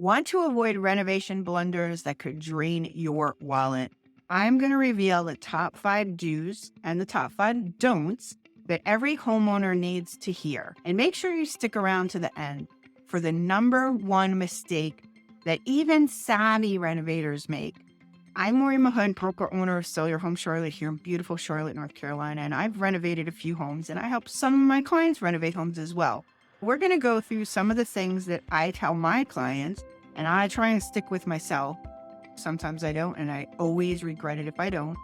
Want to avoid renovation blunders that could drain your wallet? I'm going to reveal the top 5 do's and the top 5 don'ts that every homeowner needs to hear. And make sure you stick around to the end for the number one mistake that even savvy renovators make. I'm Maureen Mahood, broker owner of Sell Your Home Charlotte here in beautiful Charlotte, North Carolina, and I've renovated a few homes, and I help some of my clients renovate homes as well. We're going to go through some of the things that I tell my clients, and I try and stick with myself. Sometimes I don't, and I always regret it if I don't,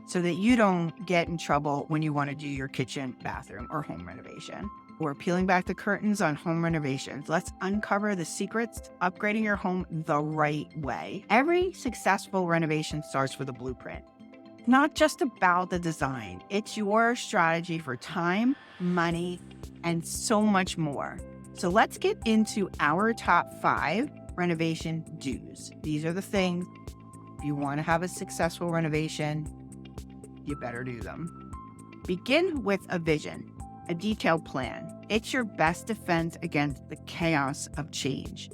so that you don't get in trouble when you want to do your kitchen, bathroom, or home renovation. We're peeling back the curtains on home renovations. Let's uncover the secrets to upgrading your home the right way. Every successful renovation starts with a blueprint. Not just about the design, it's your strategy for time, money, and so much more. So let's get into our top 5 renovation do's. These are the things, if you want to have a successful renovation, you better do them. Begin with a vision, a detailed plan. It's your best defense against the chaos of change.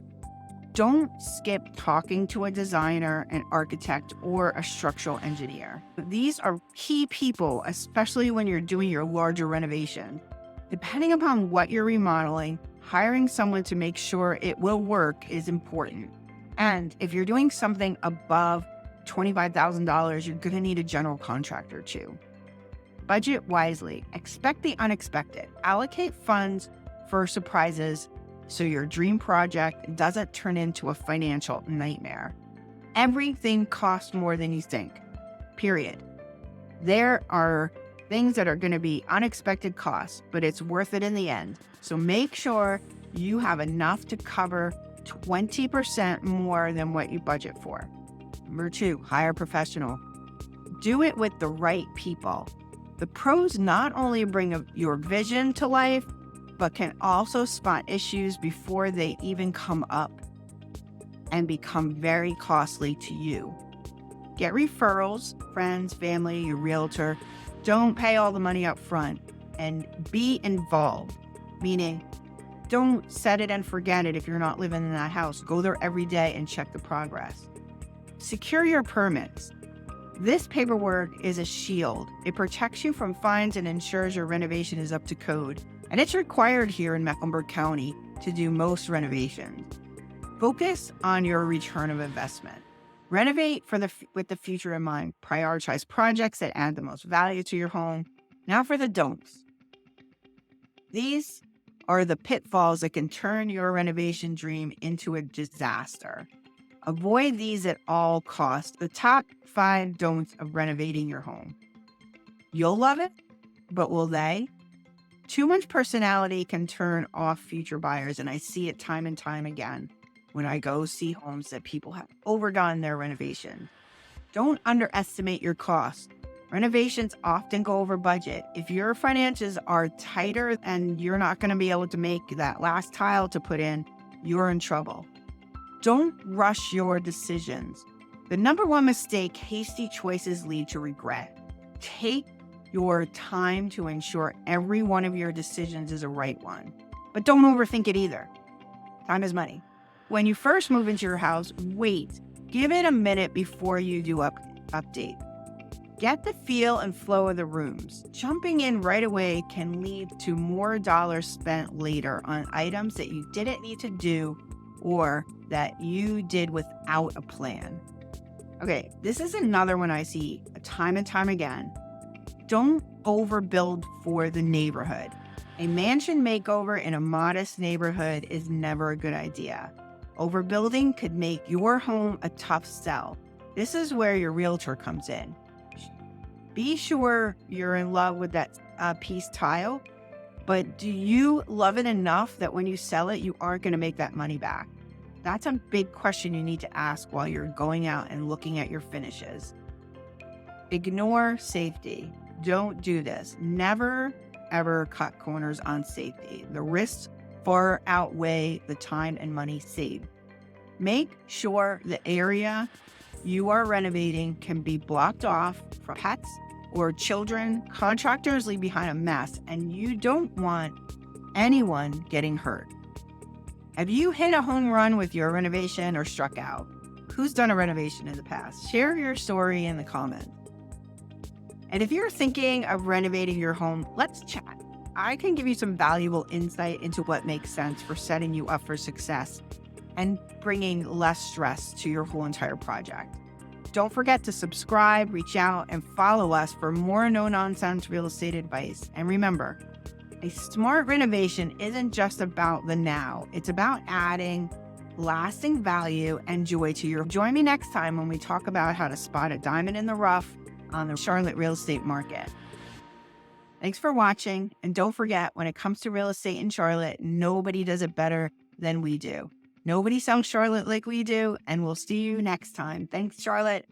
Don't skip talking to a designer, an architect, or a structural engineer. These are key people, especially when you're doing your larger renovation. Depending upon what you're remodeling, hiring someone to make sure it will work is important. And if you're doing something above $25,000, you're going to need a general contractor too. Budget wisely. Expect the unexpected. Allocate funds for surprises so your dream project doesn't turn into a financial nightmare. Everything costs more than you think, period. There are things that are going to be unexpected costs, but it's worth it in the end. So make sure you have enough to cover 20% more than what you budget for. Number 2, hire a professional. Do it with the right people. The pros not only bring your vision to life, but can also spot issues before they even come up and become very costly to you. Get referrals, friends, family, your realtor. Don't pay all the money up front and be involved, meaning don't set it and forget it if you're not living in that house. Go there every day and check the progress. Secure your permits. This paperwork is a shield. It protects you from fines and ensures your renovation is up to code. And it's required here in Mecklenburg County to do most renovations. Focus on your return of investment. Renovate with the future in mind. Prioritize projects that add the most value to your home. Now for the don'ts. These are the pitfalls that can turn your renovation dream into a disaster. Avoid these at all costs. The top 5 don'ts of renovating your home. You'll love it, but will they? Too much personality can turn off future buyers, and I see it time and time again when I go see homes that people have overdone their renovation. Don't underestimate your costs. Renovations often go over budget. If your finances are tighter and you're not going to be able to make that last tile to put in, you're in trouble. Don't rush your decisions. The number 1 mistake, hasty choices lead to regret. Take your time to ensure every one of your decisions is a right one. But don't overthink it either. Time is money. When you first move into your house, wait. Give it a minute before you do update. Get the feel and flow of the rooms. Jumping in right away can lead to more dollars spent later on items that you didn't need to do or that you did without a plan. Okay, this is another one I see time and time again. Don't overbuild for the neighborhood. A mansion makeover in a modest neighborhood is never a good idea. Overbuilding could make your home a tough sell. This is where your realtor comes in. Be sure you're in love with that piece tile, but do you love it enough that when you sell it, you aren't going to make that money back? That's a big question you need to ask while you're going out and looking at your finishes. Ignore safety. Don't do this. Never, ever cut corners on safety. The risks far outweigh the time and money saved. Make sure the area you are renovating can be blocked off from pets or children. Contractors leave behind a mess, and you don't want anyone getting hurt. Have you hit a home run with your renovation or struck out? Who's done a renovation in the past? Share your story in the comments. And if you're thinking of renovating your home, let's chat. I can give you some valuable insight into what makes sense for setting you up for success and bringing less stress to your whole entire project. Don't forget to subscribe, reach out, and follow us for more no-nonsense real estate advice. And remember, a smart renovation isn't just about the now. It's about adding lasting value and joy to your. Join me next time when we talk about how to spot a diamond in the rough on the Charlotte real estate market. Thanks for watching. And don't forget, when it comes to real estate in Charlotte, nobody does it better than we do. Nobody sells Charlotte like we do. And we'll see you next time. Thanks, Charlotte.